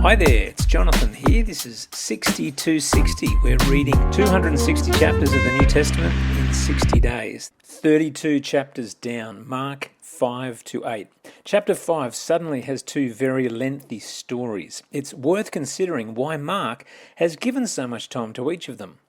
Hi there, it's Jonathan here. This is 60-60. We're reading 260 chapters of the New Testament in 60 days. 32 chapters down, Mark 5-8. Chapter 5 suddenly has two very lengthy stories. It's worth considering why Mark has given so much time to each of them.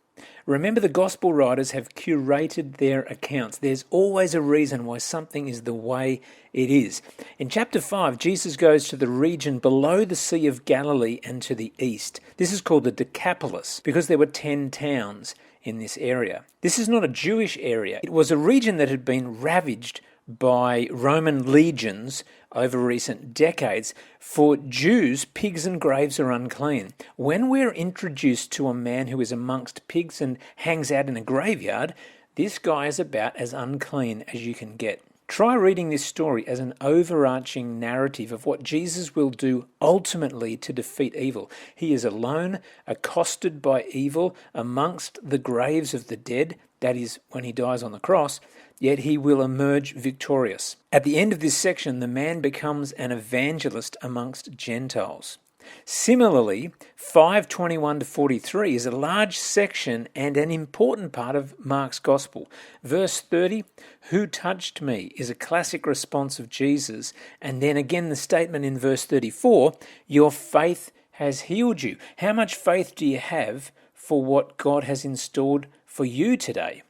Remember, the gospel writers have curated their accounts. There's always a reason why something is the way it is. In chapter 5, Jesus goes to the region below the Sea of Galilee and to the east. This is called the Decapolis because there were 10 towns in this area. This is not a Jewish area. It was a region that had been ravaged by Roman legions over recent decades. For Jews, pigs and graves are unclean. When we're introduced to a man who is amongst pigs and hangs out in a graveyard, this guy is about as unclean as you can get. Try reading this story as an overarching narrative of what Jesus will do ultimately to defeat evil. He is alone, accosted by evil, amongst the graves of the dead, that is, when he dies on the cross, yet he will emerge victorious. At the end of this section, the man becomes an evangelist amongst Gentiles. Similarly, 5:21-43 is a large section and an important part of Mark's Gospel. Verse 30, "Who touched me?" is a classic response of Jesus, and then again the statement in verse 34, "Your faith has healed you." How much faith do you have for what God has installed for you today?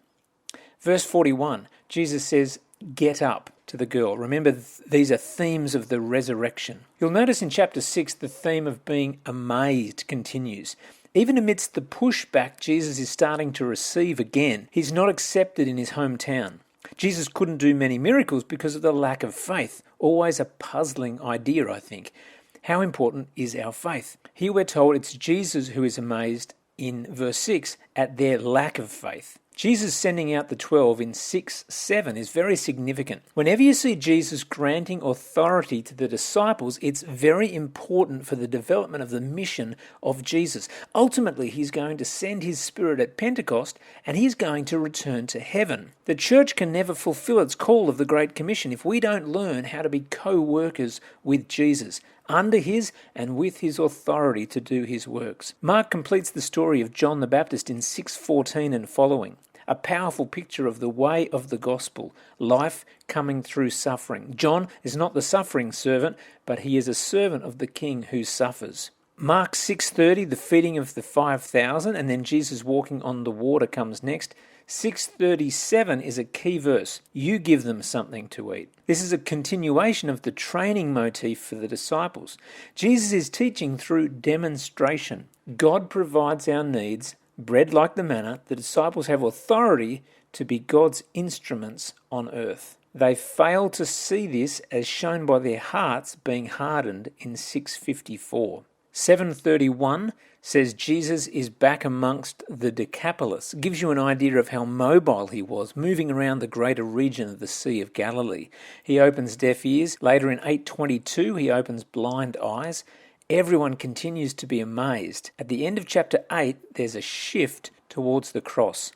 Verse 41, Jesus says, "Get up," to the girl. Remember, these are themes of the resurrection. You'll notice in chapter 6 the theme of being amazed continues. Even amidst the pushback Jesus is starting to receive again, he's not accepted in his hometown. Jesus couldn't do many miracles because of the lack of faith. Always a puzzling idea, I think. How important is our faith? Here we're told it's Jesus who is amazed in verse 6 at their lack of faith. Jesus sending out the 12 in 6-7 is very significant. Whenever you see Jesus granting authority to the disciples, it's very important for the development of the mission of Jesus. Ultimately, he's going to send his Spirit at Pentecost, and he's going to return to heaven. The church can never fulfill its call of the Great Commission if we don't learn how to be co-workers with Jesus, under his and with his authority to do his works. Mark completes the story of John the Baptist in 6:14 and following. A powerful picture of the way of the gospel, life coming through suffering. John is not the suffering servant, but he is a servant of the King who suffers. Mark 6:30, the feeding of the 5,000, and then Jesus walking on the water comes next. 6:37 is a key verse. You give them something to eat. This is a continuation of the training motif for the disciples. Jesus is teaching through demonstration. God provides our needs, bread like the manna. The disciples have authority to be God's instruments on earth. They fail to see this as shown by their hearts being hardened in 6:54. 7:31 says Jesus is back amongst the Decapolis. Gives you an idea of how mobile he was, moving around the greater region of the Sea of Galilee. He opens deaf ears. Later in 8:22, he opens blind eyes. Everyone continues to be amazed. At the end of chapter 8, there's a shift towards the cross.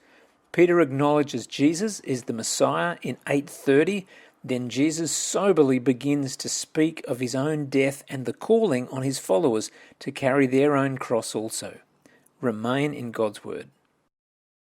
Peter acknowledges Jesus is the Messiah in 8:30. Then Jesus soberly begins to speak of his own death and the calling on his followers to carry their own cross also. Remain in God's word.